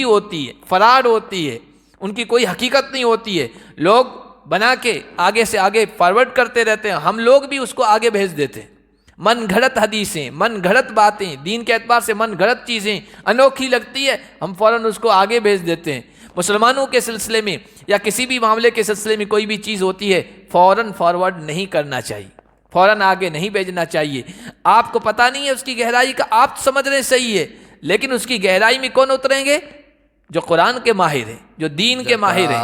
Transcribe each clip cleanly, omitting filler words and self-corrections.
ہوتی ہے، فراڈ ہوتی ہے، ان کی کوئی حقیقت نہیں ہوتی ہے، لوگ بنا کے آگے سے آگے فارورڈ کرتے رہتے ہیں، ہم لوگ بھی اس کو آگے بھیج دیتے ہیں۔ من گھڑت حدیثیں، من گھڑت باتیں، دین کے اعتبار سے من گھڑت چیزیں انوکھی لگتی ہے، ہم فوراً اس کو آگے بھیج دیتے ہیں۔ مسلمانوں کے سلسلے میں یا کسی بھی معاملے کے سلسلے میں کوئی بھی چیز ہوتی ہے فوراً فارورڈ نہیں کرنا چاہیے، فوراً آگے نہیں بھیجنا چاہیے۔ آپ کو پتہ نہیں ہے اس کی گہرائی کا، آپ سمجھ رہے صحیح ہے، لیکن اس کی گہرائی میں کون اتریں گے؟ جو قرآن کے ماہر ہیں، جو دین کے ماہر ہیں۔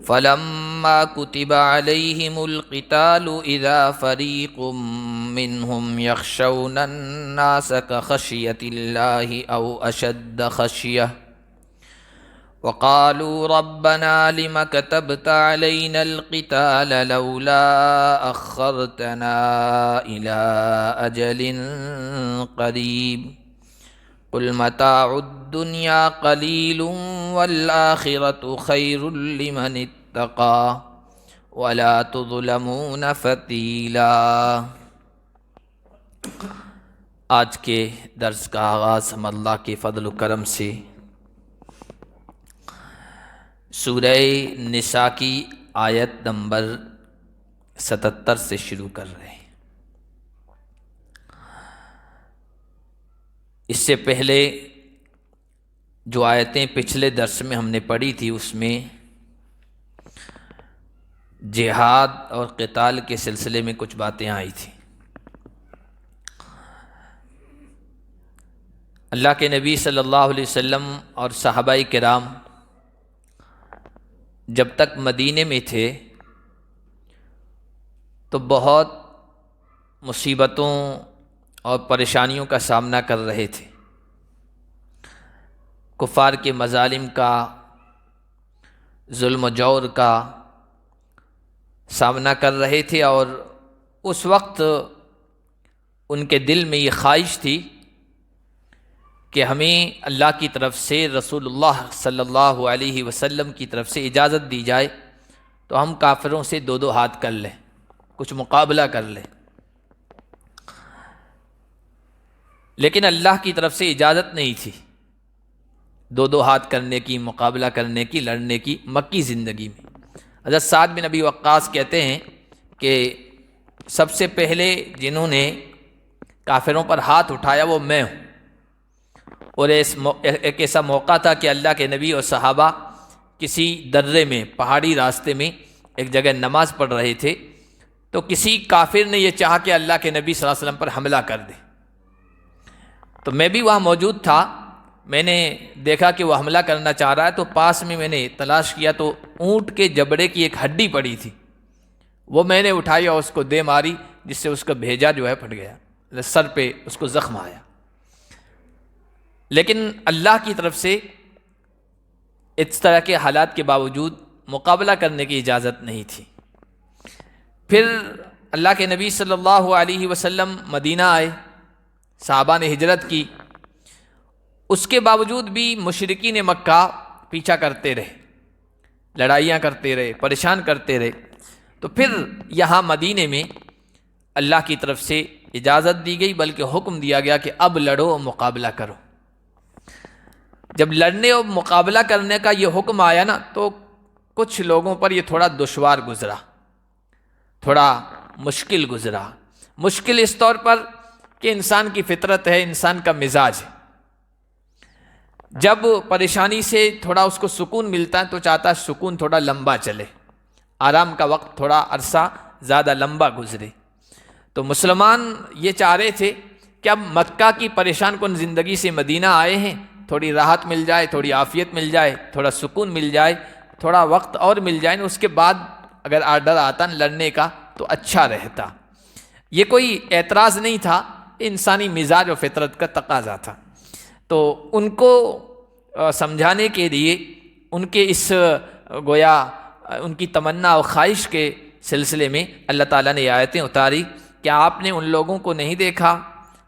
فلما كتب عليهم القتال إذا فريق منهم يخشون الناس كخشية الله أو أشد خشية وقالوا ربنا لم كتبت علينا القتال لولا أخرتنا إلى أجل قريب قل متاع الدنيا قليل والآخرة خير لمن اتقى ولا تظلمون فتیلا۔ آج کے درس کا آغاز ہم اللہ کے فضل و کرم سے سورہ نساء کی آیت نمبر 77 سے شروع کر رہے ہیں۔ اس سے پہلے جو آیتیں پچھلے درس میں ہم نے پڑھی تھی اس میں جہاد اور قتال کے سلسلے میں کچھ باتیں آئی تھیں۔ اللہ کے نبی صلی اللہ علیہ وسلم اور صحابہ کرام جب تک مدینے میں تھے تو بہت مصیبتوں اور پریشانیوں کا سامنا کر رہے تھے، کفار کے مظالم کا، ظلم و جور کا سامنا کر رہے تھے، اور اس وقت ان کے دل میں یہ خواہش تھی کہ ہمیں اللہ کی طرف سے، رسول اللہ صلی اللہ علیہ وسلم کی طرف سے اجازت دی جائے تو ہم کافروں سے دو دو ہاتھ کر لیں، کچھ مقابلہ کر لیں۔ لیکن اللہ کی طرف سے اجازت نہیں تھی دو دو ہاتھ کرنے کی، مقابلہ کرنے کی، لڑنے کی مکی زندگی میں۔ حضرت سعد بن ابی وقاص کہتے ہیں کہ سب سے پہلے جنہوں نے کافروں پر ہاتھ اٹھایا وہ میں ہوں، اور ایک ایسا موقع تھا کہ اللہ کے نبی اور صحابہ کسی درے میں، پہاڑی راستے میں ایک جگہ نماز پڑھ رہے تھے، تو کسی کافر نے یہ چاہا کہ اللہ کے نبی صلی اللہ علیہ وسلم پر حملہ کر دے، تو میں بھی وہاں موجود تھا۔ میں نے دیکھا کہ وہ حملہ کرنا چاہ رہا ہے، تو پاس میں نے تلاش کیا تو اونٹ کے جبڑے کی ایک ہڈی پڑی تھی، وہ میں نے اٹھائی اور اس کو دے ماری، جس سے اس کا بھیجا جو ہے پھٹ گیا، سر پہ اس کو زخم آیا۔ لیکن اللہ کی طرف سے اس طرح کے حالات کے باوجود مقابلہ کرنے کی اجازت نہیں تھی۔ پھر اللہ کے نبی صلی اللہ علیہ وسلم مدینہ آئے، صحابہ نے ہجرت کی، اس کے باوجود بھی مشرکین مکہ پیچھا کرتے رہے، لڑائیاں کرتے رہے، پریشان کرتے رہے۔ تو پھر یہاں مدینے میں اللہ کی طرف سے اجازت دی گئی، بلکہ حکم دیا گیا کہ اب لڑو اور مقابلہ کرو۔ جب لڑنے اور مقابلہ کرنے کا یہ حکم آیا نا، تو کچھ لوگوں پر یہ تھوڑا دشوار گزرا، تھوڑا مشکل گزرا۔ مشکل اس طور پر کہ انسان کی فطرت ہے، انسان کا مزاج ہے، جب پریشانی سے تھوڑا اس کو سکون ملتا ہے تو چاہتا ہے سکون تھوڑا لمبا چلے، آرام کا وقت تھوڑا عرصہ زیادہ لمبا گزرے۔ تو مسلمان یہ چاہ رہے تھے کہ اب مکہ کی پریشان کن زندگی سے مدینہ آئے ہیں، تھوڑی راحت مل جائے، تھوڑی عافیت مل جائے، تھوڑا سکون مل جائے، تھوڑا وقت اور مل جائے، اس کے بعد اگر آرڈر آتا لڑنے کا تو اچھا رہتا۔ یہ کوئی اعتراض نہیں تھا، انسانی مزاج و فطرت کا تقاضا تھا۔ تو ان کو سمجھانے کے لیے ان کے اس گویا ان کی تمنا و خواہش کے سلسلے میں اللہ تعالیٰ نے یہ آیتیں اتاری کہ آپ نے ان لوگوں کو نہیں دیکھا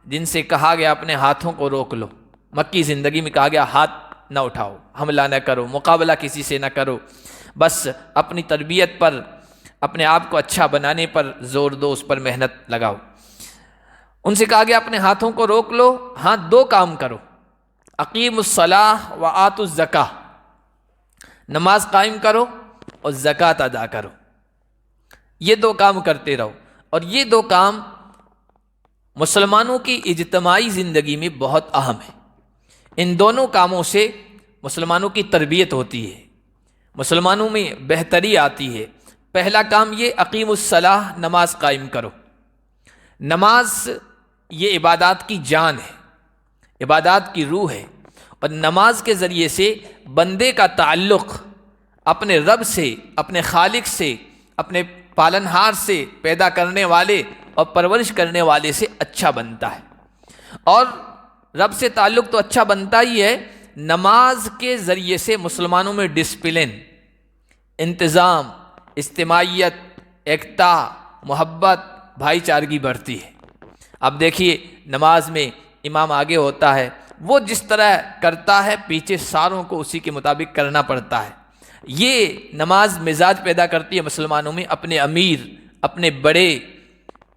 جن سے کہا گیا اپنے ہاتھوں کو روک لو، مکی زندگی میں کہا گیا ہاتھ نہ اٹھاؤ، حملہ نہ کرو، مقابلہ کسی سے نہ کرو، بس اپنی تربیت پر، اپنے آپ کو اچھا بنانے پر زور دو، اس پر محنت لگاؤ۔ ان سے کہا گیا اپنے ہاتھوں کو روک لو، ہاں دو کام کرو، اقیم الصلاح و آتوا الزکاہ، نماز قائم کرو اور زکوٰۃ ادا کرو، یہ دو کام کرتے رہو۔ اور یہ دو کام مسلمانوں کی اجتماعی زندگی میں بہت اہم ہے۔ ان دونوں کاموں سے مسلمانوں کی تربیت ہوتی ہے، مسلمانوں میں بہتری آتی ہے۔ پہلا کام یہ اقیم الصلاح، نماز قائم کرو۔ نماز یہ عبادات کی جان ہے، عبادات کی روح ہے، اور نماز کے ذریعے سے بندے کا تعلق اپنے رب سے، اپنے خالق سے، اپنے پالنہار سے، پیدا کرنے والے اور پرورش کرنے والے سے اچھا بنتا ہے۔ اور رب سے تعلق تو اچھا بنتا ہی ہے، نماز کے ذریعے سے مسلمانوں میں ڈسپلن، انتظام، اجتماعیت، ایکتا، محبت، بھائی چارگی بڑھتی ہے۔ اب دیکھیے نماز میں امام آگے ہوتا ہے، وہ جس طرح کرتا ہے پیچھے ساروں کو اسی کے مطابق کرنا پڑتا ہے۔ یہ نماز مزاج پیدا کرتی ہے مسلمانوں میں، اپنے امیر، اپنے بڑے،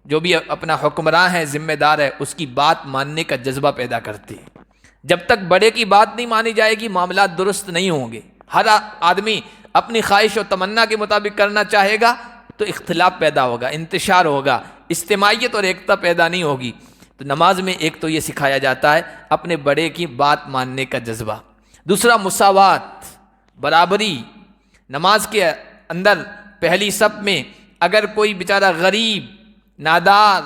جو بھی اپنا حکمراں ہے، ذمہ دار ہے، اس کی بات ماننے کا جذبہ پیدا کرتی ہے۔ جب تک بڑے کی بات نہیں مانی جائے گی معاملات درست نہیں ہوں گے۔ ہر آدمی اپنی خواہش و تمنا کے مطابق کرنا چاہے گا تو اختلاف پیدا ہوگا، انتشار ہوگا، اجتماعیت اور ایکتا پیدا نہیں ہوگی۔ تو نماز میں ایک تو یہ سکھایا جاتا ہے اپنے بڑے کی بات ماننے کا جذبہ۔ دوسرا مساوات، برابری۔ نماز کے اندر پہلی صف میں اگر کوئی بیچارہ غریب، نادار،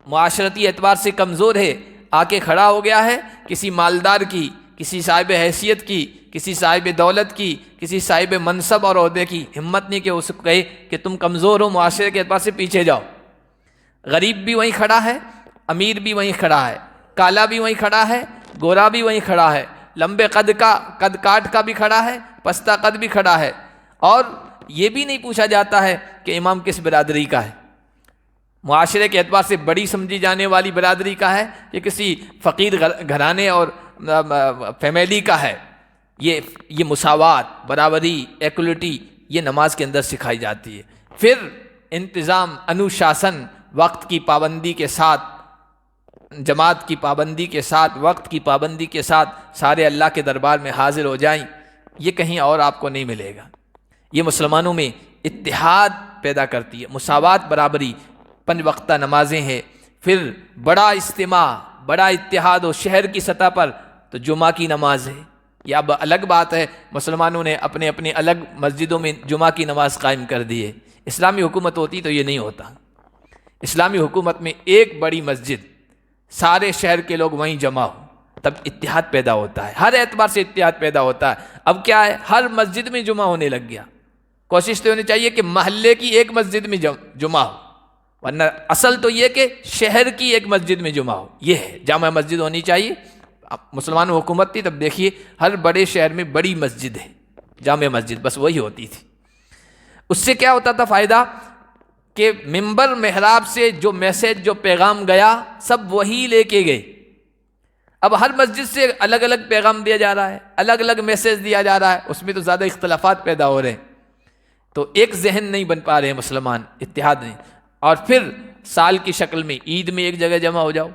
معاشرتی اعتبار سے کمزور ہے، آ کے کھڑا ہو گیا ہے، کسی مالدار کی، کسی صاحب حیثیت کی، کسی صاحب دولت کی، کسی صاحب منصب اور عہدے کی ہمت نہیں کہ اس کو کہے کہ تم کمزور ہو، معاشرے کے اعتبار سے پیچھے جاؤ۔ غریب بھی وہیں کھڑا ہے، امیر بھی وہیں کھڑا ہے، کالا بھی وہیں کھڑا ہے، گورا بھی وہیں کھڑا ہے، لمبے قد کاٹ کا بھی کھڑا ہے، پستہ قد بھی کھڑا ہے، اور یہ بھی نہیں پوچھا جاتا ہے کہ امام کس برادری کا ہے، معاشرے کے اعتبار سے بڑی سمجھی جانے والی برادری کا ہے کہ کسی فقیر گھرانے اور فیملی کا ہے۔ یہ مساوات، برابری، ایکولیٹی، یہ نماز کے اندر سکھائی جاتی ہے۔ پھر انتظام، انوشاسن، وقت کی پابندی کے ساتھ، جماعت کی پابندی کے ساتھ، وقت کی پابندی کے ساتھ سارے اللہ کے دربار میں حاضر ہو جائیں، یہ کہیں اور آپ کو نہیں ملے گا۔ یہ مسلمانوں میں اتحاد پیدا کرتی ہے، مساوات، برابری۔ 5 وقتہ نمازیں ہیں، پھر بڑا اجتماع، بڑا اتحاد ہو شہر کی سطح پر تو جمعہ کی نماز ہے۔ یہ اب الگ بات ہے، مسلمانوں نے اپنے اپنے الگ مسجدوں میں جمعہ کی نماز قائم کر دی ہے۔ اسلامی حکومت ہوتی تو یہ نہیں ہوتا۔ اسلامی حکومت میں ایک بڑی مسجد، سارے شہر کے لوگ وہیں جمع ہو، تب اتحاد پیدا ہوتا ہے، ہر اعتبار سے اتحاد پیدا ہوتا ہے۔ اب کیا ہے، ہر مسجد میں جمعہ ہونے لگ گیا۔ کوشش تو ہونی چاہیے کہ محلے کی ایک مسجد میں جمعہ ہو، ورنہ اصل تو یہ کہ شہر کی ایک مسجد میں جمعہ ہو، یہ ہے جامع مسجد ہونی چاہیے۔ مسلمانوں حکومت تھی تب دیکھیے ہر بڑے شہر میں بڑی مسجد ہے، جامع مسجد، بس وہی ہوتی تھی۔ اس سے کیا ہوتا تھا فائدہ کہ منبر محراب سے جو میسج، جو پیغام گیا، سب وہی لے کے گئے۔ اب ہر مسجد سے الگ الگ پیغام دیا جا رہا ہے، الگ الگ میسج دیا جا رہا ہے، اس میں تو زیادہ اختلافات پیدا ہو رہے ہیں، تو ایک ذہن نہیں بن پا رہے ہیں مسلمان، اتحاد نہیں۔ اور پھر سال کی شکل میں عید میں ایک جگہ جمع ہو جاؤ،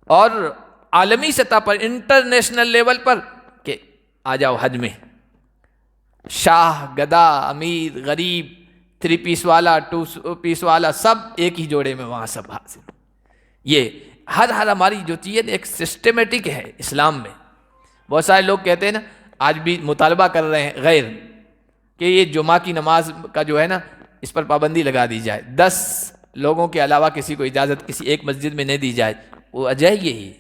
اور عالمی سطح پر، انٹرنیشنل لیول پر کہ آ جاؤ حج میں، شاہ، گدا، امیر، غریب، 3 پیس والا، 2 پیس والا، سب ایک ہی جوڑے میں وہاں سب حاضر۔ یہ ہر ہماری جو چیز ایک سسٹمیٹک ہے اسلام میں۔ بہت سارے لوگ کہتے ہیں نا، آج بھی مطالبہ کر رہے ہیں غیر کہ یہ جمعہ کی نماز کا جو ہے نا، اس پر پابندی لگا دی جائے، 10 لوگوں کے علاوہ کسی کو اجازت کسی ایک مسجد میں نہیں دی جائے۔ وہ وجہ یہی ہے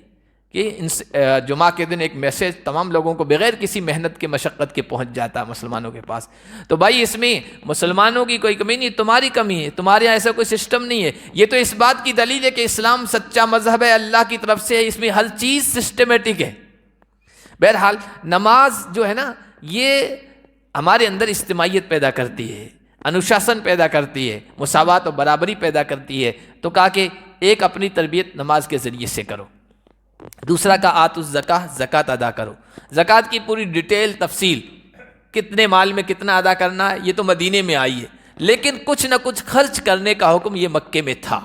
کہ جمعہ کے دن ایک میسیج تمام لوگوں کو بغیر کسی محنت کے، مشقت کے پہنچ جاتا ہے مسلمانوں کے پاس۔ تو بھائی اس میں مسلمانوں کی کوئی کمی نہیں، تمہاری کمی ہے، تمہارے یہاں ایسا کوئی سسٹم نہیں ہے۔ یہ تو اس بات کی دلیل ہے کہ اسلام سچا مذہب ہے، اللہ کی طرف سے ہے، اس میں ہر چیز سسٹمیٹک ہے۔ بہرحال نماز جو ہے نا، یہ ہمارے اندر اجتماعیت پیدا کرتی ہے، انوشاسن پیدا کرتی ہے، مساوات و برابری پیدا کرتی ہے۔ تو کہا کہ ایک اپنی تربیت نماز کے ذریعے سے کرو۔ دوسرا کا آتوا الزکاہ، زکوٰۃ ادا کرو۔ زکوٰۃ کی پوری ڈیٹیل، تفصیل، کتنے مال میں کتنا ادا کرنا ہے، یہ تو مدینے میں آئی ہے، لیکن کچھ نہ کچھ خرچ کرنے کا حکم یہ مکے میں تھا۔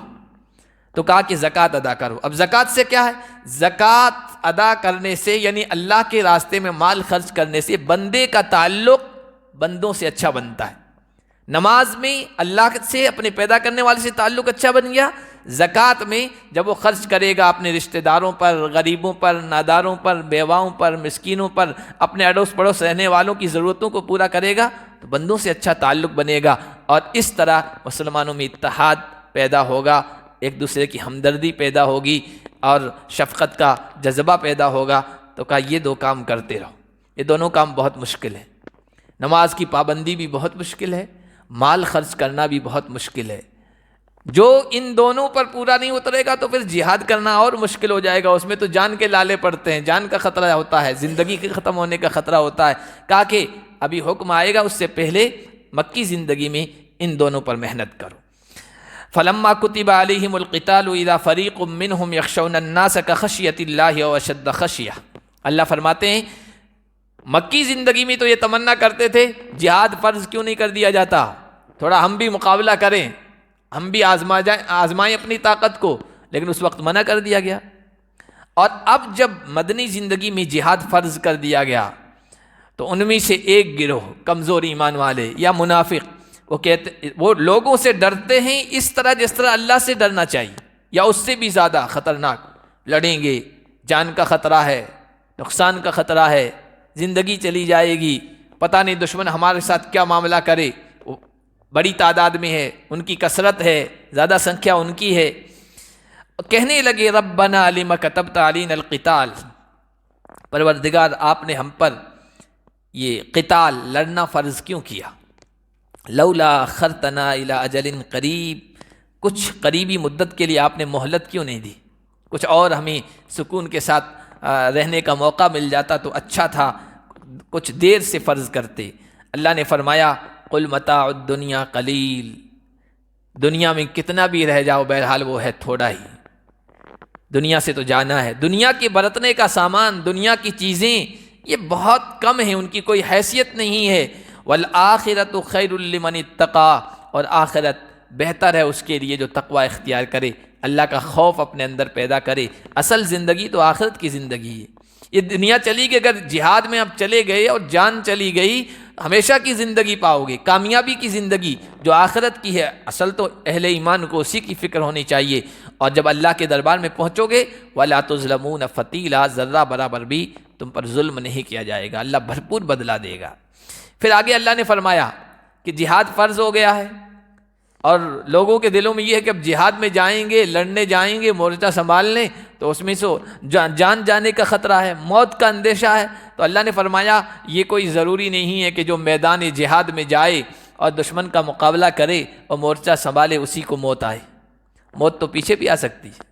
تو کہا کہ زکوٰۃ ادا کرو۔ اب زکوٰۃ سے کیا ہے؟ زکوٰۃ ادا کرنے سے یعنی اللہ کے راستے میں مال خرچ کرنے سے بندے کا تعلق بندوں سے اچھا بنتا ہے۔ نماز میں اللہ سے اپنے پیدا کرنے والے سے تعلق اچھا بن گیا، زکوٰۃ میں جب وہ خرچ کرے گا اپنے رشتہ داروں پر، غریبوں پر، ناداروں پر، بیواؤں پر، مسکینوں پر، اپنے اڑوس پڑوس رہنے والوں کی ضرورتوں کو پورا کرے گا تو بندوں سے اچھا تعلق بنے گا، اور اس طرح مسلمانوں میں اتحاد پیدا ہوگا، ایک دوسرے کی ہمدردی پیدا ہوگی اور شفقت کا جذبہ پیدا ہوگا۔ تو کہا یہ دو کام کرتے رہو۔ یہ دونوں کام بہت مشکل ہے، نماز کی پابندی بھی بہت مشکل ہے، مال خرچ کرنا بھی بہت مشکل ہے۔ جو ان دونوں پر پورا نہیں اترے گا تو پھر جہاد کرنا اور مشکل ہو جائے گا، اس میں تو جان کے لالے پڑتے ہیں، جان کا خطرہ ہوتا ہے، زندگی کے ختم ہونے کا خطرہ ہوتا ہے۔ کہا کہ ابھی حکم آئے گا، اس سے پہلے مکی زندگی میں ان دونوں پر محنت کرو۔ فلما كتب عليهم القتال اذا فريق منهم يخشون الناس كخشية الله او اشد خشية۔ اللہ فرماتے ہیں مکی زندگی میں تو یہ تمنا کرتے تھے جہاد فرض کیوں نہیں کر دیا جاتا، تھوڑا ہم بھی مقابلہ کریں، ہم بھی آزمائیں اپنی طاقت کو، لیکن اس وقت منع کر دیا گیا۔ اور اب جب مدنی زندگی میں جہاد فرض کر دیا گیا تو ان میں سے ایک گروہ کمزور ایمان والے یا منافق وہ لوگوں سے ڈرتے ہیں اس طرح جس طرح اللہ سے ڈرنا چاہیے، یا اس سے بھی زیادہ خطرناک۔ لڑیں گے، جان کا خطرہ ہے، نقصان کا خطرہ ہے، زندگی چلی جائے گی، پتہ نہیں دشمن ہمارے ساتھ کیا معاملہ کرے، بڑی تعداد میں ہے، ان کی کثرت ہے، زیادہ سنکھیا ان کی ہے۔ کہنے لگے ربنا لم کتبت علینا القتال، پروردگار آپ نے ہم پر یہ قتال لڑنا فرض کیوں کیا؟ لولا اخرتنا الی اجل قریب، کچھ قریبی مدت کے لیے آپ نے مہلت کیوں نہیں دی؟ کچھ اور ہمیں سکون کے ساتھ رہنے کا موقع مل جاتا تو اچھا تھا، کچھ دیر سے فرض کرتے۔ اللہ نے فرمایا قل متاع الدنیا قلیل، دنیا میں کتنا بھی رہ جاؤ بہرحال وہ ہے تھوڑا ہی، دنیا سے تو جانا ہے۔ دنیا کے برتنے کا سامان، دنیا کی چیزیں یہ بہت کم ہیں، ان کی کوئی حیثیت نہیں ہے۔ والآخرۃ خیر لمن اتقی، اور آخرت بہتر ہے اس کے لیے جو تقوی اختیار کرے، اللہ کا خوف اپنے اندر پیدا کرے۔ اصل زندگی تو آخرت کی زندگی ہے۔ یہ دنیا چلی گئی، اگر جہاد میں اب چلے گئے اور جان چلی گئی، ہمیشہ کی زندگی پاؤ گے، کامیابی کی زندگی جو آخرت کی ہے۔ اصل تو اہل ایمان کو اسی کی فکر ہونی چاہیے، اور جب اللہ کے دربار میں پہنچو گے وَلَا تُظْلَمُونَ فَتِيلًا، ذرہ برابر بھی تم پر ظلم نہیں کیا جائے گا، اللہ بھرپور بدلہ دے گا۔ پھر آگے اللہ نے فرمایا کہ جہاد فرض ہو گیا ہے، اور لوگوں کے دلوں میں یہ ہے کہ اب جہاد میں جائیں گے، لڑنے جائیں گے، مورچہ سنبھالنے، تو اس میں سے جان جانے کا خطرہ ہے، موت کا اندیشہ ہے۔ تو اللہ نے فرمایا یہ کوئی ضروری نہیں ہے کہ جو میدان جہاد میں جائے اور دشمن کا مقابلہ کرے اور مورچہ سنبھالے اسی کو موت آئے۔ موت تو پیچھے بھی آ سکتی ہے،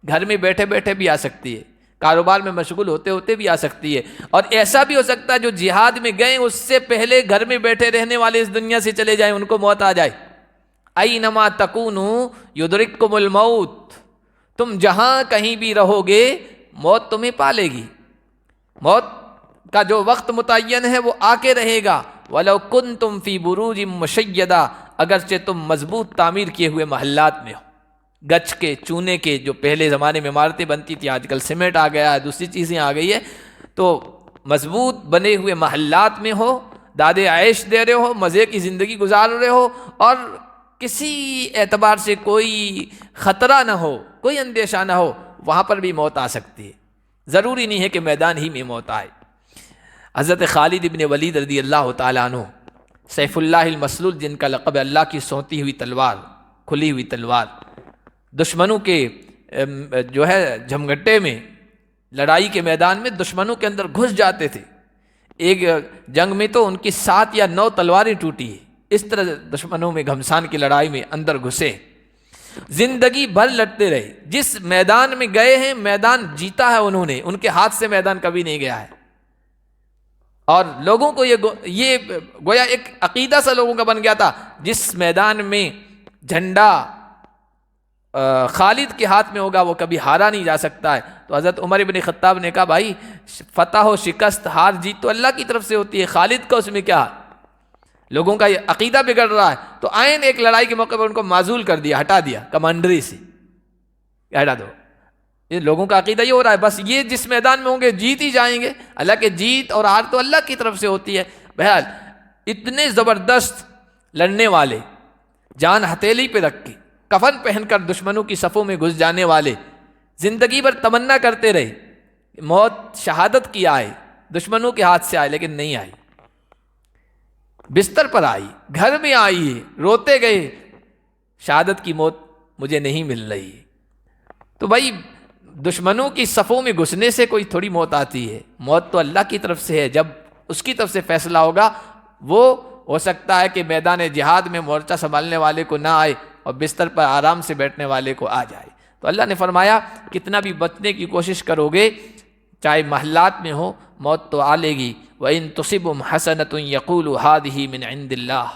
گھر میں بیٹھے بیٹھے بھی آ سکتی ہے، کاروبار میں مشغول ہوتے ہوتے بھی آ سکتی ہے، اور ایسا بھی ہو سکتا ہے جو جہاد میں گئے اس سے پہلے گھر میں بیٹھے رہنے والے اس دنیا سے چلے جائیں، ان کو موت آ جائے۔ اینما تکونوا یدرککم الموت، تم جہاں کہیں بھی رہو گے موت تمہیں پالے گی، موت کا جو وقت متعین ہے وہ آ کے رہے گا۔ وَلَوْ كُنْتُمْ فِي بُرُوجٍ مُشَيَّدَةٍ، اگرچہ تم مضبوط تعمیر کیے ہوئے محلات میں ہو، گچ کے، چونے کے، جو پہلے زمانے میں عمارتیں بنتی تھی، آج کل سیمنٹ آ گیا ہے، دوسری چیزیں آ گئی ہے، تو مضبوط بنے ہوئے محلات میں ہو، داد عیش دے رہے ہو، مزے کی زندگی گزار رہے ہو، اور کسی اعتبار سے کوئی خطرہ نہ ہو، کوئی اندیشہ نہ ہو، وہاں پر بھی موت آ سکتی ہے۔ ضروری نہیں ہے کہ میدان ہی میں موت آئے۔ حضرت خالد ابن ولید رضی اللہ تعالیٰ عنہ، سیف اللہ المسلول جن کا لقب ہے، اللہ کی سونتی ہوئی تلوار، کھلی ہوئی تلوار، دشمنوں کے جو ہے جھمگٹے میں، لڑائی کے میدان میں دشمنوں کے اندر گھس جاتے تھے۔ ایک جنگ میں تو ان کی 7 یا 9 تلواریں ٹوٹی ہیں، اس طرح دشمنوں میں گھمسان کی لڑائی میں اندر گھسے، زندگی بھر لڑتے رہے۔ جس میدان میں گئے ہیں میدان جیتا ہے انہوں نے، ان کے ہاتھ سے میدان کبھی نہیں گیا ہے۔ اور لوگوں کو یہ گویا ایک عقیدہ سا لوگوں کا بن گیا تھا، جس میدان میں جھنڈا خالد کے ہاتھ میں ہوگا وہ کبھی ہارا نہیں جا سکتا ہے۔ تو حضرت عمر ابن خطاب نے کہا بھائی فتح و شکست، ہار جیت تو اللہ کی طرف سے ہوتی ہے، خالد کا اس میں کیا؟ لوگوں کا یہ عقیدہ بگڑ رہا ہے۔ تو آئین ایک لڑائی کے موقع پر ان کو معزول کر دیا، ہٹا دیا کمانڈری سے، کہ ہٹا دو. یہ لوگوں کا عقیدہ یہ ہو رہا ہے بس یہ جس میدان میں ہوں گے جیت ہی جائیں گے. اللہ کہ جیت اور ہار تو اللہ کی طرف سے ہوتی ہے. بہرحال اتنے زبردست لڑنے والے، جان ہتھیلی پہ رکھ کے کفن پہن کر دشمنوں کی صفوں میں گھس جانے والے، زندگی بھر تمنا کرتے رہے موت شہادت کی آئے، دشمنوں کے ہاتھ سے آئے، لیکن نہیں آئی. بستر پر آئی، گھر میں آئی ہے، روتے گئے شہادت کی موت مجھے نہیں مل رہی. تو بھائی دشمنوں کی صفوں میں گھسنے سے کوئی تھوڑی موت آتی ہے. موت تو اللہ کی طرف سے ہے. جب اس کی طرف سے فیصلہ ہوگا وہ ہو سکتا ہے کہ میدان جہاد میں مورچہ سنبھالنے والے کو نہ آئے اور بستر پر آرام سے بیٹھنے والے کو آ جائے. تو اللہ نے فرمایا کتنا بھی بچنے کی کوشش کرو گے چاہے محلات میں ہو موت تو آ لے گی. وَإِن تُصِبْهُمْ حَسَنَةٌ يَقُولُوا هَٰذِهِ مِنْ عِنْدِ اللَّهِ.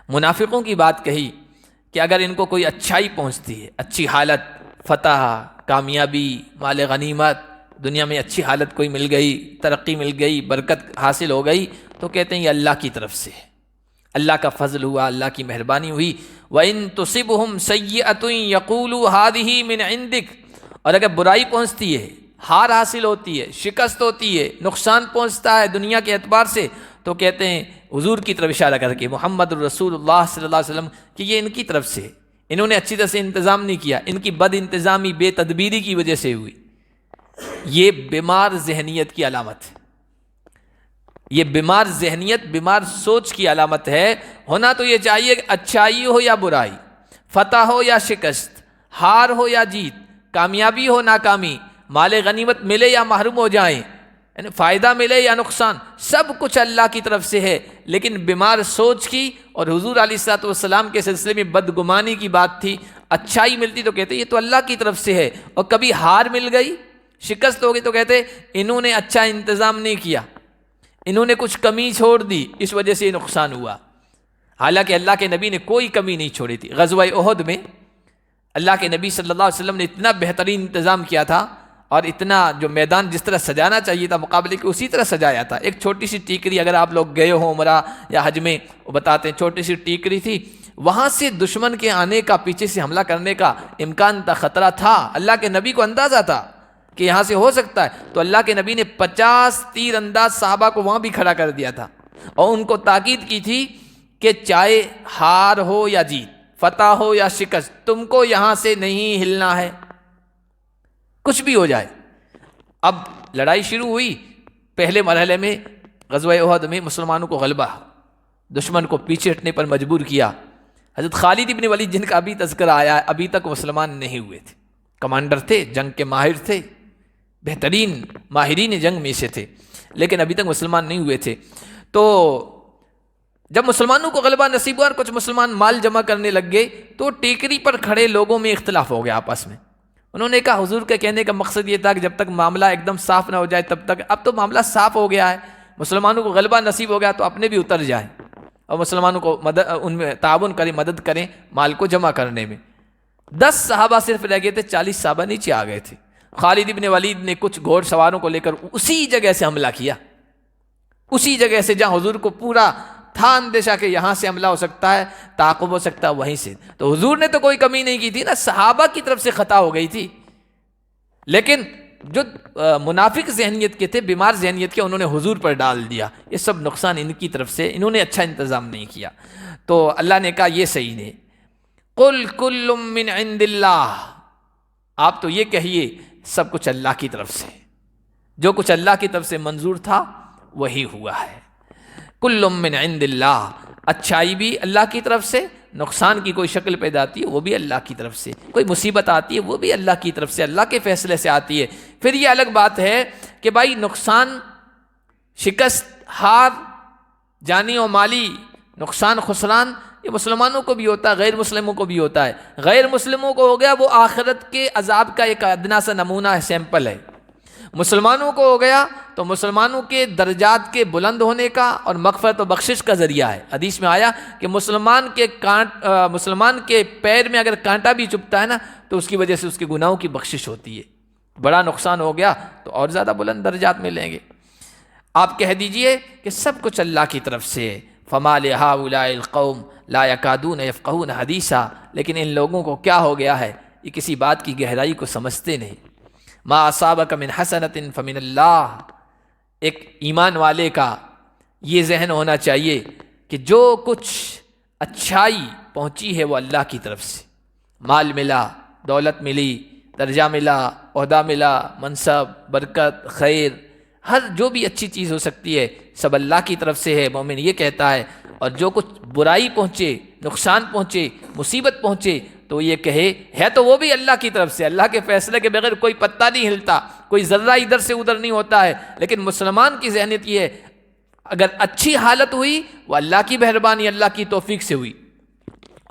منافقوں کی بات کہی کہ اگر ان کو کوئی اچھائی پہنچتی ہے، اچھی حالت، فتح، کامیابی، مال غنیمت، دنیا میں اچھی حالت کوئی مل گئی، ترقی مل گئی، برکت حاصل ہو گئی، تو کہتے ہیں یہ اللہ کی طرف سے ہے، اللہ کا فضل ہوا، اللہ کی مہربانی ہوئی. وَإِن تُصِبْهُمْ سَيِّئَةٌ يَقُولُوا هَٰذِهِ مِنْ عِنْدِكَ. اور اگر برائی پہنچتی ہے، ہار حاصل ہوتی ہے، شکست ہوتی ہے، نقصان پہنچتا ہے دنیا کے اعتبار سے، تو کہتے ہیں حضور کی طرف اشارہ کر کے، محمد الرسول اللہ صلی اللہ علیہ وسلم، کہ یہ ان کی طرف سے، انہوں نے اچھی طرح سے انتظام نہیں کیا، ان کی بد انتظامی، بے تدبیری کی وجہ سے ہوئی. یہ بیمار ذہنیت کی علامت ہے. یہ بیمار ذہنیت، بیمار سوچ کی علامت ہے. ہونا تو یہ چاہیے کہ اچھائی ہو یا برائی، فتح ہو یا شکست، ہار ہو یا جیت، کامیابی ہو ناکامی، مال غنیمت ملے یا محروم ہو جائیں، یعنی فائدہ ملے یا نقصان، سب کچھ اللہ کی طرف سے ہے. لیکن بیمار سوچ کی اور حضور علیہ الصلوۃ والسلام کے سلسلے میں بدگمانی کی بات تھی. اچھائی ملتی تو کہتے یہ تو اللہ کی طرف سے ہے، اور کبھی ہار مل گئی، شکست ہو گئی، تو کہتے انہوں نے اچھا انتظام نہیں کیا، انہوں نے کچھ کمی چھوڑ دی، اس وجہ سے یہ نقصان ہوا. حالانکہ اللہ کے نبی نے کوئی کمی نہیں چھوڑی تھی. غزوہ احد میں اللہ کے نبی صلی اللہ علیہ وسلم نے اتنا بہترین انتظام کیا تھا، اور اتنا جو میدان جس طرح سجانا چاہیے تھا مقابلے کے اسی طرح سجایا تھا. ایک چھوٹی سی ٹیکری، اگر آپ لوگ گئے ہوں عمرہ یا حج میں، وہ بتاتے ہیں چھوٹی سی ٹیکری تھی، وہاں سے دشمن کے آنے کا، پیچھے سے حملہ کرنے کا امکان تھا، خطرہ تھا. اللہ کے نبی کو اندازہ تھا کہ یہاں سے ہو سکتا ہے، تو اللہ کے نبی نے 50 تیر انداز صحابہ کو وہاں بھی کھڑا کر دیا تھا، اور ان کو تاکید کی تھی کہ چاہے ہار ہو یا جیت، فتح ہو یا شکست، تم کو یہاں سے نہیں ہلنا ہے، کچھ بھی ہو جائے. اب لڑائی شروع ہوئی. پہلے مرحلے میں غزوہ احد میں مسلمانوں کو غلبہ، دشمن کو پیچھے ہٹنے پر مجبور کیا. حضرت خالد ابن ولید جن کا ابھی تذکرہ آیا ہے، ابھی تک مسلمان نہیں ہوئے تھے. کمانڈر تھے، جنگ کے ماہر تھے، بہترین ماہرین جنگ میں سے تھے، لیکن ابھی تک مسلمان نہیں ہوئے تھے. تو جب مسلمانوں کو غلبہ نصیب ہوا اور کچھ مسلمان مال جمع کرنے لگ گئے، تو ٹیکری پر کھڑے لوگوں میں اختلاف ہو گیا آپس میں. انہوں نے کہا، حضور کے کہنے کا مقصد یہ تھا کہ جب تک معاملہ ایک دم صاف نہ ہو جائے تب تک، اب تو معاملہ صاف ہو گیا ہے، مسلمانوں کو غلبہ نصیب ہو گیا، تو اپنے بھی اتر جائیں اور مسلمانوں کو ان میں تعاون کریں، مدد کریں مال کو جمع کرنے میں. 10 صحابہ صرف رہ گئے تھے، 40 صحابہ نیچے آ گئے تھے. خالد ابن ولید نے کچھ گھوڑ سواروں کو لے کر اسی جگہ سے حملہ کیا، اسی جگہ سے جہاں حضور کو پورا تھا اندیشہ کہ یہاں سے حملہ ہو سکتا ہے، تعاقب ہو سکتا ہے، وہیں سے. تو حضور نے تو کوئی کمی نہیں کی تھی نا، صحابہ کی طرف سے خطا ہو گئی تھی. لیکن جو منافق ذہنیت کے تھے، بیمار ذہنیت کے، انہوں نے حضور پر ڈال دیا. یہ سب نقصان ان کی طرف سے، انہوں نے اچھا انتظام نہیں کیا. تو اللہ نے کہا یہ صحیح نہیں. قل کل من عند اللہ، آپ تو یہ کہیے سب کچھ اللہ کی طرف سے، جو کچھ اللہ کی طرف سے منظور تھا وہی ہوا ہے. کل من عند اللہ، اچھائی بھی اللہ کی طرف سے، نقصان کی کوئی شکل پیدا آتی ہے وہ بھی اللہ کی طرف سے، کوئی مصیبت آتی ہے وہ بھی اللہ کی طرف سے، اللہ کے فیصلے سے آتی ہے. پھر یہ الگ بات ہے کہ بھائی نقصان، شکست، ہار، جانی و مالی نقصان، خسران، یہ مسلمانوں کو بھی ہوتا ہے، غیر مسلموں کو بھی ہوتا ہے. غیر مسلموں کو ہو گیا وہ آخرت کے عذاب کا ایک ادنا سا نمونہ ہے، سیمپل ہے. مسلمانوں کو ہو گیا تو مسلمانوں کے درجات کے بلند ہونے کا اور مغفرت و بخشش کا ذریعہ ہے. حدیث میں آیا کہ مسلمان کے پیر میں اگر کانٹا بھی چبھتا ہے نا تو اس کی وجہ سے اس کے گناہوں کی بخشش ہوتی ہے. بڑا نقصان ہو گیا تو اور زیادہ بلند درجات ملیں گے. آپ کہہ دیجئے کہ سب کچھ اللہ کی طرف سے ہے. فما لہؤلاء القوم لا یکادون یفقہون حدیثا، لیکن ان لوگوں کو کیا ہو گیا ہے، یہ کسی بات کی گہرائی کو سمجھتے نہیں۔ ما اصابک من حسنۃ فمن اللہ، ایک ایمان والے کا یہ ذہن ہونا چاہیے کہ جو کچھ اچھائی پہنچی ہے وہ اللہ کی طرف سے، مال ملا، دولت ملی، درجہ ملا، عہدہ ملا، منصب، برکت، خیر، ہر جو بھی اچھی چیز ہو سکتی ہے سب اللہ کی طرف سے ہے، مومن یہ کہتا ہے۔ اور جو کچھ برائی پہنچے، نقصان پہنچے، مصیبت پہنچے تو یہ کہے ہے تو وہ بھی اللہ کی طرف سے، اللہ کے فیصلے کے بغیر کوئی پتہ نہیں ہلتا، کوئی ذرہ ادھر سے ادھر نہیں ہوتا ہے۔ لیکن مسلمان کی ذہنیت یہ ہے اگر اچھی حالت ہوئی وہ اللہ کی مہربانی، اللہ کی توفیق سے ہوئی،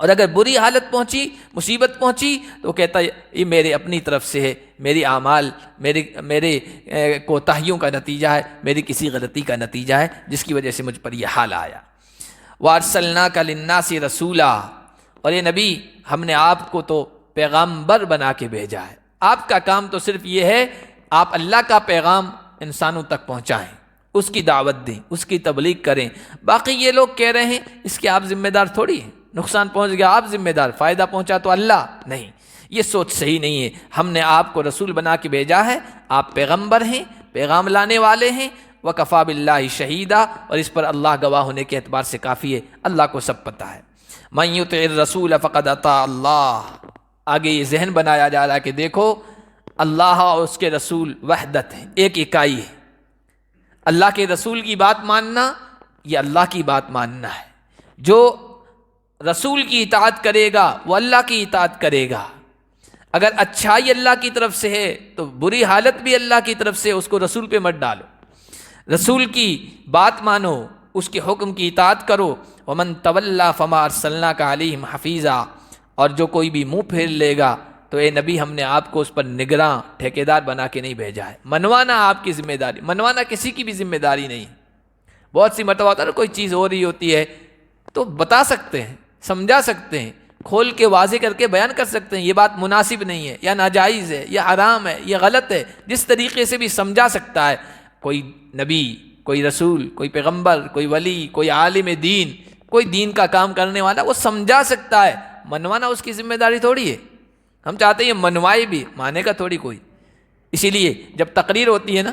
اور اگر بری حالت پہنچی، مصیبت پہنچی تو وہ کہتا ہے یہ میرے اپنی طرف سے ہے، میری اعمال، میرے کوتاہیوں کا نتیجہ ہے، میری کسی غلطی کا نتیجہ ہے جس کی وجہ سے مجھ پر یہ حال آیا۔ وَأَرْسَلْنَاكَ لِلنَّاسِ رَسُولًا، اور یہ نبی ہم نے آپ کو تو پیغامبر بنا کے بھیجا ہے، آپ کا کام تو صرف یہ ہے آپ اللہ کا پیغام انسانوں تک پہنچائیں، اس کی دعوت دیں، اس کی تبلیغ کریں۔ باقی یہ لوگ کہہ رہے ہیں اس کے آپ ذمہ دار تھوڑی ہیں، نقصان پہنچ گیا آپ ذمہ دار، فائدہ پہنچا تو اللہ نہیں، یہ سوچ صحیح نہیں ہے۔ ہم نے آپ کو رسول بنا کے بھیجا ہے، آپ پیغمبر ہیں، پیغام لانے والے ہیں، وَكَفَى بِاللَّهِ شَهِيدًا، اور اس پر اللہ گواہ ہونے کے اعتبار سے کافی ہے، اللہ کو سب پتہ ہے۔ مَن يُطِعِ الرَّسُولَ فَقَدْ أَطَاعَ اللَّهَ، آگے یہ ذہن بنایا جا رہا ہے کہ دیکھو اللہ اور اس کے رسول وحدت ہے، ایک اکائی ہے۔ اللہ کے رسول کی بات ماننا یہ اللہ کی بات ماننا ہے، جو رسول کی اطاعت کرے گا وہ اللہ کی اطاعت کرے گا۔ اگر اچھائی اللہ کی طرف سے ہے تو بری حالت بھی اللہ کی طرف سے، اس کو رسول پہ مت ڈالو، رسول کی بات مانو، اس کے حکم کی اطاعت کرو۔ وَمَن تَوَلَّىٰ فَمَا أَرْسَلْنَاكَ عَلَيْهِمْ حَفِيظًا، اور جو کوئی بھی منہ پھیر لے گا تو اے نبی ہم نے آپ کو اس پر نگراں ٹھیکیدار بنا کے نہیں بھیجا ہے، منوانا آپ کی ذمہ داری، منوانا کسی کی بھی ذمہ داری نہیں۔ بہت سی مرتبہ ہوتا ہے نا کوئی چیز ہو رہی ہوتی ہے تو بتا سکتے ہیں، سمجھا سکتے ہیں، کھول کے واضح کر کے بیان کر سکتے ہیں یہ بات مناسب نہیں ہے، یا ناجائز ہے، یا حرام ہے، یا غلط ہے، جس طریقے سے بھی سمجھا سکتا ہے۔ کوئی نبی، کوئی رسول، کوئی پیغمبر، کوئی ولی، کوئی عالم دین، کوئی دین کا کام کرنے والا وہ سمجھا سکتا ہے، منوانا اس کی ذمہ داری تھوڑی ہے۔ ہم چاہتے ہیں یہ منوائے بھی، مانے کا تھوڑی کوئی۔ اسی لیے جب تقریر ہوتی ہے نا،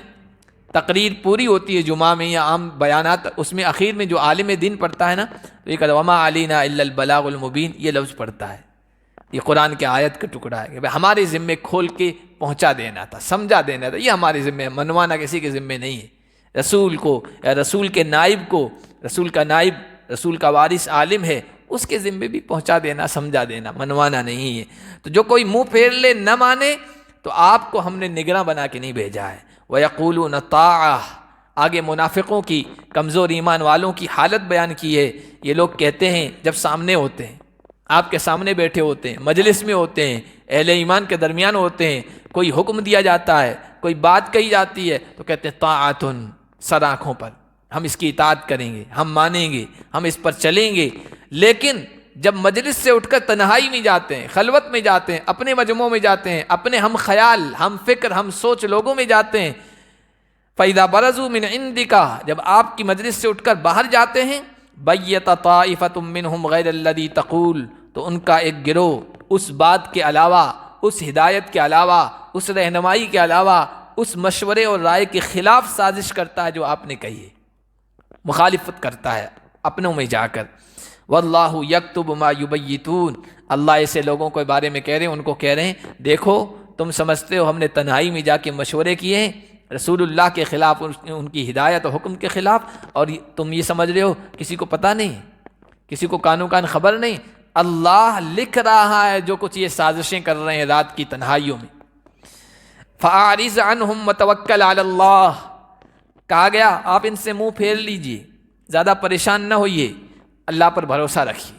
تقریر پوری ہوتی ہے جمعہ میں یا عام بیانات، اس میں اخیر میں جو عالم دین پڑھتا ہے نا تو یہ کہتا ہے وَمَا عَلَيْنَا إِلَّا الْبَلَاغُ الْمُبِينُ، یہ لفظ پڑھتا ہے، یہ قرآن کے آیت کا ٹکڑا ہے کہ ہمارے ذمے کھول کے پہنچا دینا تھا، سمجھا دینا تھا، یہ ہمارے ذمے ہے، منوانا کسی کے ذمے نہیں ہے۔ رسول کو یا رسول کے نائب کو، رسول کا نائب، رسول کا وارث عالم ہے، اس کے ذمے بھی پہنچا دینا، سمجھا دینا، منوانا نہیں ہے۔ تو جو کوئی منہ پھیر لے، نہ مانے، تو آپ کو ہم نے نگراں بنا کے نہیں بھیجا ہے۔ وَيَقُولُونَ طَاعَةٌ، آگے منافقوں کی، کمزور ایمان والوں کی حالت بیان کی ہے۔ یہ لوگ کہتے ہیں جب سامنے ہوتے ہیں، آپ کے سامنے بیٹھے ہوتے ہیں، مجلس میں ہوتے ہیں، اہل ایمان کے درمیان ہوتے ہیں، کوئی حکم دیا جاتا ہے، کوئی بات کہی جاتی ہے تو کہتے ہیں طاعتن، سر آنکھوں پر ہم اس کی اطاعت کریں گے، ہم مانیں گے، ہم اس پر چلیں گے۔ لیکن جب مجلس سے اٹھ کر تنہائی میں جاتے ہیں، خلوت میں جاتے ہیں، اپنے مجموعوں میں جاتے ہیں، اپنے ہم خیال، ہم فکر، ہم سوچ لوگوں میں جاتے ہیں، فَإِذَا بَرَزُوا مِنْ عِنْدِكَ، جب آپ کی مجلس سے اٹھ کر باہر جاتے ہیں، بَيَّتَ طَائِفَةٌ مِّنْهُمْ غَيْرَ الَّذِي تَقُولُ، تو ان کا ایک گروہ اس بات کے علاوہ، اس ہدایت کے علاوہ، اس رہنمائی کے علاوہ، اس مشورے اور رائے کے خلاف سازش کرتا ہے جو آپ نے کہی ہے، مخالفت کرتا ہے اپنوں میں جا کر۔ واللہ یکتب ما یبیتون، اللہ ایسے لوگوں کے بارے میں کہہ رہے ہیں، ان کو کہہ رہے ہیں دیکھو تم سمجھتے ہو ہم نے تنہائی میں جا کے مشورے کیے ہیں رسول اللہ کے خلاف، ان کی ہدایت و حکم کے خلاف، اور تم یہ سمجھ رہے ہو کسی کو پتہ نہیں، کسی کو کانو کان خبر نہیں۔ اللہ لکھ رہا ہے جو کچھ یہ سازشیں کر رہے ہیں رات کی تنہائیوں میں۔ فَأَعْرِضْ عَنْهُمْ وَتَوَكَّلْ عَلَى اللَّهِ، کہا گیا آپ ان سے منہ پھیر لیجئے، زیادہ پریشان نہ ہوئیے، اللہ پر بھروسہ رکھیے،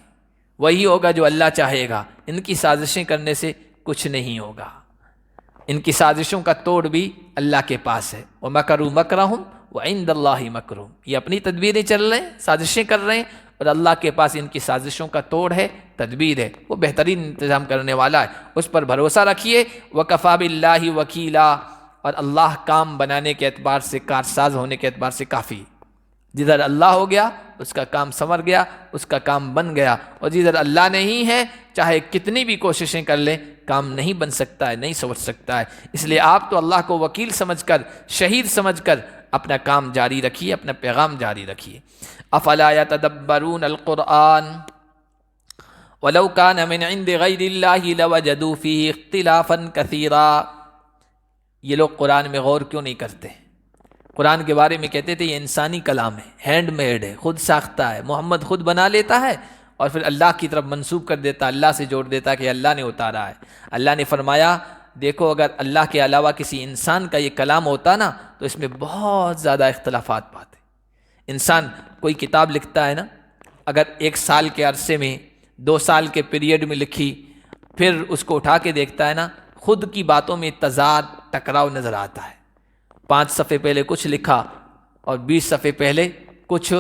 وہی ہوگا جو اللہ چاہے گا، ان کی سازشیں کرنے سے کچھ نہیں ہوگا، ان کی سازشوں کا توڑ بھی اللہ کے پاس ہے۔ وَمَكَرُوا مَكْرَهُمْ وَعِنْدَ اللَّهِ مَكْرُهُمْ، یہ اپنی تدبیریں چل رہے ہیں، سازشیں کر رہے ہیں، اور اللہ کے پاس ان کی سازشوں کا توڑ ہے، تدبیر ہے، وہ بہترین انتظام کرنے والا ہے، اس پر بھروسہ رکھیے۔ وَكَفَى بِاللَّهِ وَكِيلًا، اور اللہ کام بنانے کے اعتبار سے، کارساز ہونے کے اعتبار سے کافی، جدھر اللہ ہو گیا اس کا کام سنور گیا، اس کا کام بن گیا، اور جدھر اللہ نہیں ہے چاہے کتنی بھی کوششیں کر لیں کام نہیں بن سکتا ہے، نہیں سمجھ سکتا ہے۔ اس لیے آپ تو اللہ کو وکیل سمجھ کر، شہید سمجھ کر اپنا کام جاری رکھیے، اپنا پیغام جاری رکھیے۔ افلا یتدبرون القرآن ولو کان من عند غیر اللہ لوجدوا فیہ اختلافا کثیرا۔ یہ لوگ قرآن میں غور کیوں نہیں کرتے؟ قرآن کے بارے میں کہتے تھے یہ انسانی کلام ہے، ہینڈ میڈ ہے، خود ساختہ ہے، محمد خود بنا لیتا ہے اور پھر اللہ کی طرف منسوب کر دیتا، اللہ سے جوڑ دیتا کہ اللہ نے اتارا ہے۔ اللہ نے فرمایا دیکھو اگر اللہ کے علاوہ کسی انسان کا یہ کلام ہوتا نا تو اس میں بہت زیادہ اختلافات پاتے۔ انسان کوئی کتاب لکھتا ہے نا، اگر 1 سال کے عرصے میں 2 سال کے پیریڈ میں لکھی، پھر اس کو اٹھا کے دیکھتا ہے نا، خود کی باتوں میں تضاد، ٹکراؤ نظر آتا ہے۔ 5 صفحے پہلے کچھ لکھا اور 20 صفحے پہلے کچھ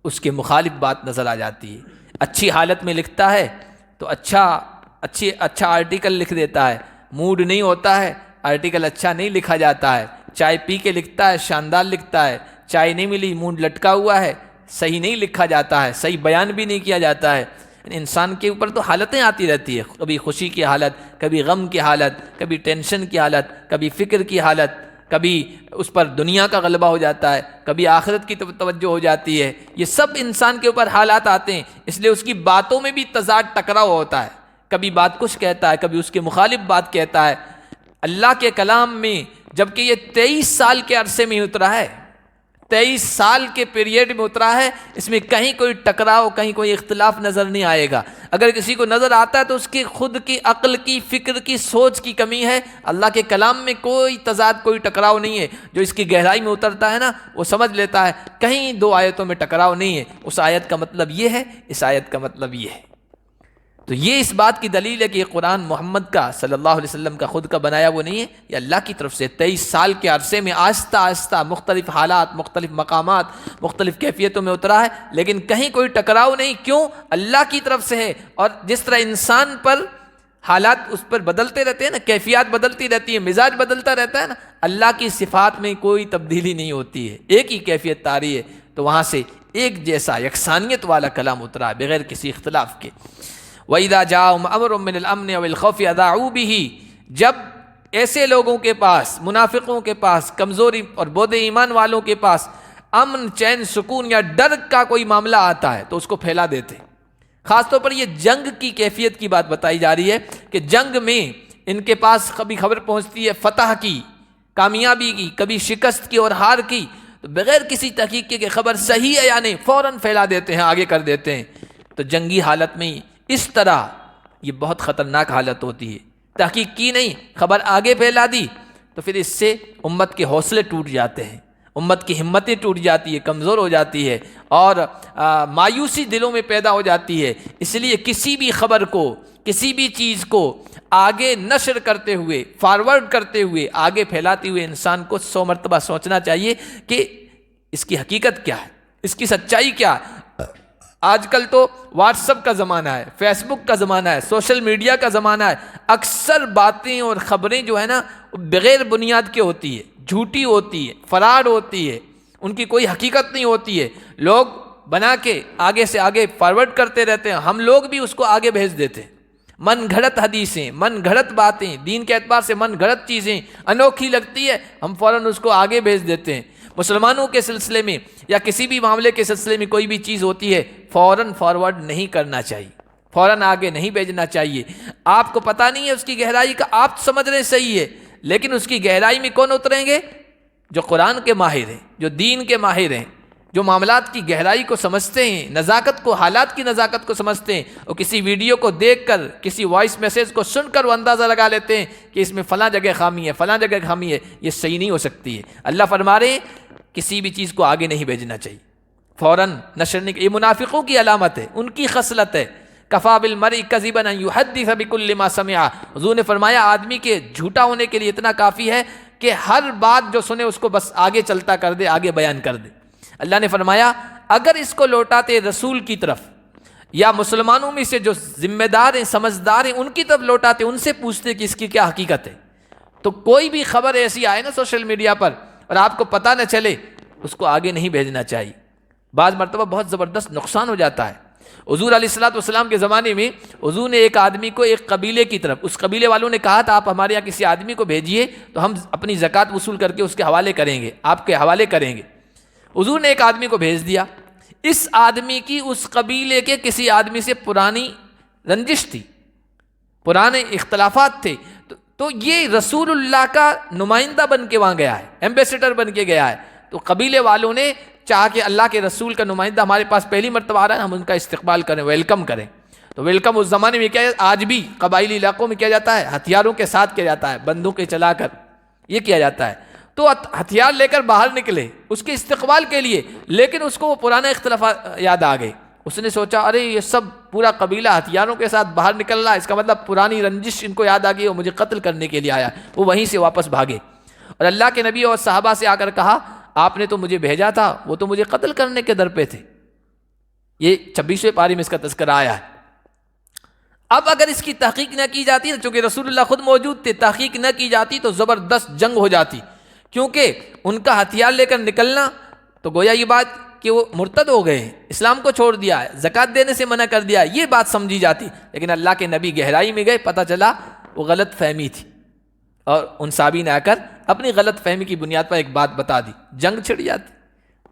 اس کے مخالف بات نظر آ جاتی ہے۔ اچھی حالت میں لکھتا ہے تو اچھا آرٹیکل لکھ دیتا ہے، موڈ نہیں ہوتا ہے آرٹیکل اچھا نہیں لکھا جاتا ہے۔ چائے پی کے لکھتا ہے، شاندار لکھتا ہے، چائے نہیں ملی، موڈ لٹکا ہوا ہے، صحیح نہیں لکھا جاتا ہے، صحیح بیان بھی نہیں کیا جاتا ہے۔ انسان کے اوپر تو حالتیں آتی رہتی ہے، کبھی خوشی کی حالت، کبھی غم کی حالت، کبھی ٹینشن کی حالت، کبھی فکر کی حالت، کبھی اس پر دنیا کا غلبہ ہو جاتا ہے، کبھی آخرت کی توجہ ہو جاتی ہے۔ یہ سب انسان کے اوپر حالات آتے ہیں، اس لیے اس کی باتوں میں بھی تضاد، ٹکراؤ ہوتا ہے۔ کبھی بات کچھ کہتا ہے، کبھی اس کے مخالف بات کہتا ہے۔ اللہ کے کلام میں جبکہ یہ 23 سال کے عرصے میں اترا ہے، 23 سال کے پیریڈ میں اترا ہے، اس میں کہیں کوئی ٹکراؤ، کہیں کوئی اختلاف نظر نہیں آئے گا۔ اگر کسی کو نظر آتا ہے تو اس کی خود کی عقل کی، فکر کی، سوچ کی کمی ہے۔ اللہ کے کلام میں کوئی تضاد، کوئی ٹکراؤ نہیں ہے۔ جو اس کی گہرائی میں اترتا ہے نا وہ سمجھ لیتا ہے کہیں 2 آیتوں میں ٹکراؤ نہیں ہے، اس آیت کا مطلب یہ ہے، اس آیت کا مطلب یہ ہے۔ تو یہ اس بات کی دلیل ہے کہ یہ قرآن محمد کا صلی اللہ علیہ وسلم کا خود کا بنایا وہ نہیں ہے، یہ اللہ کی طرف سے 23 سال کے عرصے میں آہستہ آہستہ مختلف حالات، مختلف مقامات، مختلف کیفیتوں میں اترا ہے، لیکن کہیں کوئی ٹکراؤ نہیں۔ کیوں؟ اللہ کی طرف سے ہے۔ اور جس طرح انسان پر حالات اس پر بدلتے رہتے ہیں نا، کیفیات بدلتی رہتی ہے، مزاج بدلتا رہتا ہے نا، اللہ کی صفات میں کوئی تبدیلی نہیں ہوتی ہے، ایک ہی کیفیت طاری ہے۔ تو وہاں سے ایک جیسا یکسانیت والا کلام اترا ہے بغیر کسی اختلاف کے۔ وَإِذَا جَاءَهُمْ أَمْرٌ مِّنَ الْأَمْنِ أَوِ الْخَوْفِ أَذَاعُوا بِهِ، جب ایسے لوگوں کے پاس، منافقوں کے پاس، کمزوری اور بود ایمان والوں کے پاس امن، چین، سکون یا ڈر کا کوئی معاملہ آتا ہے تو اس کو پھیلا دیتے۔ خاص طور پر یہ جنگ کی کیفیت کی بات بتائی جا رہی ہے کہ جنگ میں ان کے پاس کبھی خبر پہنچتی ہے فتح کی، کامیابی کی، کبھی شکست کی اور ہار کی، تو بغیر کسی تحقیق کے خبر صحیح ہے یا نہیں فوراً پھیلا دیتے ہیں، آگے کر دیتے ہیں۔ تو جنگی حالت میں اس طرح یہ بہت خطرناک حالت ہوتی ہے۔ تحقیق کی نہیں، خبر آگے پھیلا دی تو پھر اس سے امت کے حوصلے ٹوٹ جاتے ہیں، امت کی ہمتیں ٹوٹ جاتی ہے، کمزور ہو جاتی ہے اور مایوسی دلوں میں پیدا ہو جاتی ہے۔ اس لیے کسی بھی خبر کو، کسی بھی چیز کو آگے نشر کرتے ہوئے، فارورڈ کرتے ہوئے، آگے پھیلاتے ہوئے انسان کو 100 مرتبہ سوچنا چاہیے کہ اس کی حقیقت کیا ہے، اس کی سچائی کیا ہے۔ آج کل تو واٹس ایپ کا زمانہ ہے، فیس بک کا زمانہ ہے، سوشل میڈیا کا زمانہ ہے۔ اکثر باتیں اور خبریں جو ہے نا بغیر بنیاد کے ہوتی ہے، جھوٹی ہوتی ہے، فراڈ ہوتی ہے، ان کی کوئی حقیقت نہیں ہوتی ہے۔ لوگ بنا کے آگے سے آگے فارورڈ کرتے رہتے ہیں، ہم لوگ بھی اس کو آگے بھیج دیتے ہیں۔ من گھڑت حدیثیں، من گھڑت باتیں، دین کے اعتبار سے من گھڑت چیزیں انوکھی لگتی ہے، ہم فوراً اس کو آگے بھیج دیتے ہیں۔ مسلمانوں کے سلسلے میں یا کسی بھی معاملے کے سلسلے میں کوئی بھی چیز ہوتی ہے فوراً فارورڈ نہیں کرنا چاہیے، فوراً آگے نہیں بھیجنا چاہیے۔ آپ کو پتہ نہیں ہے اس کی گہرائی کا، آپ سمجھ رہے صحیح ہے، لیکن اس کی گہرائی میں کون اتریں گے؟ جو قرآن کے ماہر ہیں، جو دین کے ماہر ہیں، جو معاملات کی گہرائی کو سمجھتے ہیں، نزاکت کو، حالات کی نزاکت کو سمجھتے ہیں۔ اور کسی ویڈیو کو دیکھ کر، کسی وائس میسیج کو سن کر وہ اندازہ لگا لیتے ہیں کہ اس میں فلاں جگہ خامی ہے، فلاں جگہ خامی ہے، یہ صحیح نہیں ہو سکتی ہے۔ اللہ فرما رہے ہیں کسی بھی چیز کو آگے نہیں بھیجنا چاہیے، فوراً نشر نہیں۔ یہ منافقوں کی علامت ہے، ان کی خصلت ہے۔ کفا بالمرء کذبا ان یحدث بکل ما سمع، حضور نے فرمایا آدمی کے جھوٹا ہونے کے لیے اتنا کافی ہے کہ ہر بات جو سنے اس کو بس آگے چلتا کر دے، آگے بیان کر دے۔ اللہ نے فرمایا اگر اس کو لوٹاتے رسول کی طرف یا مسلمانوں میں سے جو ذمہ دار ہیں، سمجھدار ہیں، ان کی طرف لوٹاتے، ان سے پوچھتے کہ اس کی کیا حقیقت ہے، تو کوئی بھی خبر ایسی آئے نا سوشل میڈیا پر اور آپ کو پتہ نہ چلے، اس کو آگے نہیں بھیجنا چاہیے۔ بعض مرتبہ بہت زبردست نقصان ہو جاتا ہے۔ حضور علیہ الصلوۃ والسلام کے زمانے میں حضور نے ایک آدمی کو ایک قبیلے کی طرف، اس قبیلے والوں نے کہا تھا آپ ہمارے یہاں کسی آدمی کو بھیجیے تو ہم اپنی زکوٰۃ وصول کر کے اس کے حوالے کریں گے، آپ کے حوالے کریں گے۔ حضور نے ایک آدمی کو بھیج دیا۔ اس آدمی کی اس قبیلے کے کسی آدمی سے پرانی رنجش تھی، پرانے اختلافات تھے، تو یہ رسول اللہ کا نمائندہ بن کے وہاں گیا ہے، ایمبیسڈر بن کے گیا ہے، تو قبیلے والوں نے چاہا کہ اللہ کے رسول کا نمائندہ ہمارے پاس پہلی مرتبہ آ رہا ہے، ہم ان کا استقبال کریں، ویلکم کریں۔ تو ویلکم اس زمانے میں کیا ہے، آج بھی قبائلی علاقوں میں کیا جاتا ہے، ہتھیاروں کے ساتھ کیا جاتا ہے، بندوقیں چلا کر یہ کیا جاتا ہے۔ تو ہتھیار لے کر باہر نکلے اس کے استقبال کے لیے، لیکن اس کو وہ پرانے اختلافات یاد آ گئے۔ اس نے سوچا ارے یہ سب پورا قبیلہ ہتھیاروں کے ساتھ باہر نکل رہا ہے، اس کا مطلب پرانی رنجش ان کو یاد آ گئی، وہ مجھے قتل کرنے کے لیے آیا۔ وہ وہیں سے واپس بھاگے اور اللہ کے نبی اور صحابہ سے آ کر کہا آپ نے تو مجھے بھیجا تھا، وہ تو مجھے قتل کرنے کے در پہ تھے۔ یہ 26ویں پاری میں اس کا تذکرہ آیا ہے۔ اب اگر اس کی تحقیق نہ کی جاتی، چونکہ رسول اللہ خود موجود تھے، تحقیق نہ کی جاتی تو زبردست جنگ ہو جاتی، کیونکہ ان کا ہتھیار لے کر نکلنا تو گویا یہ بات کہ وہ مرتد ہو گئے، اسلام کو چھوڑ دیا ہے، زکوٰۃ دینے سے منع کر دیا، یہ بات سمجھی جاتی۔ لیکن اللہ کے نبی گہرائی میں گئے، پتہ چلا وہ غلط فہمی تھی، اور ان صحابی نے آ کر اپنی غلط فہمی کی بنیاد پر ایک بات بتا دی، جنگ چھڑ جاتی۔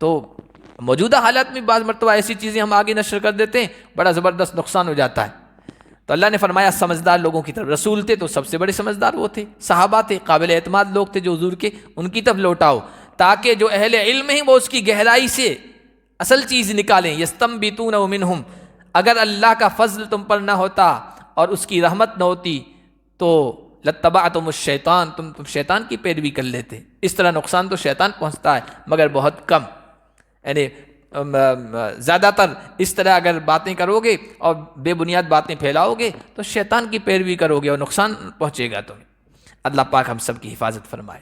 تو موجودہ حالات میں بعض مرتبہ ایسی چیزیں ہم آگے نشر کر دیتے ہیں، بڑا زبردست نقصان ہو جاتا ہے۔ تو اللہ نے فرمایا سمجھدار لوگوں کی طرف، رسول تھے تو سب سے بڑے سمجھدار وہ تھے، صحابہ تھے، قابل اعتماد لوگ تھے جو حضور کے، ان کی طرف لوٹاؤ تاکہ جو اہل علم ہیں وہ اس کی گہرائی سے اصل چیز نکالیں۔ یستنبطون منہم، اگر اللہ کا فضل تم پر نہ ہوتا اور اس کی رحمت نہ ہوتی تو لتبعتم الشیطان، تم شیطان کی پیروی کر لیتے۔ اس طرح نقصان تو شیطان پہنچتا ہے مگر بہت کم، یعنی زیادہ تر اس طرح اگر باتیں کرو گے اور بے بنیاد باتیں پھیلاؤ گے تو شیطان کی پیروی کرو گے اور نقصان پہنچے گا تمہیں۔ اللہ پاک ہم سب کی حفاظت فرمائے۔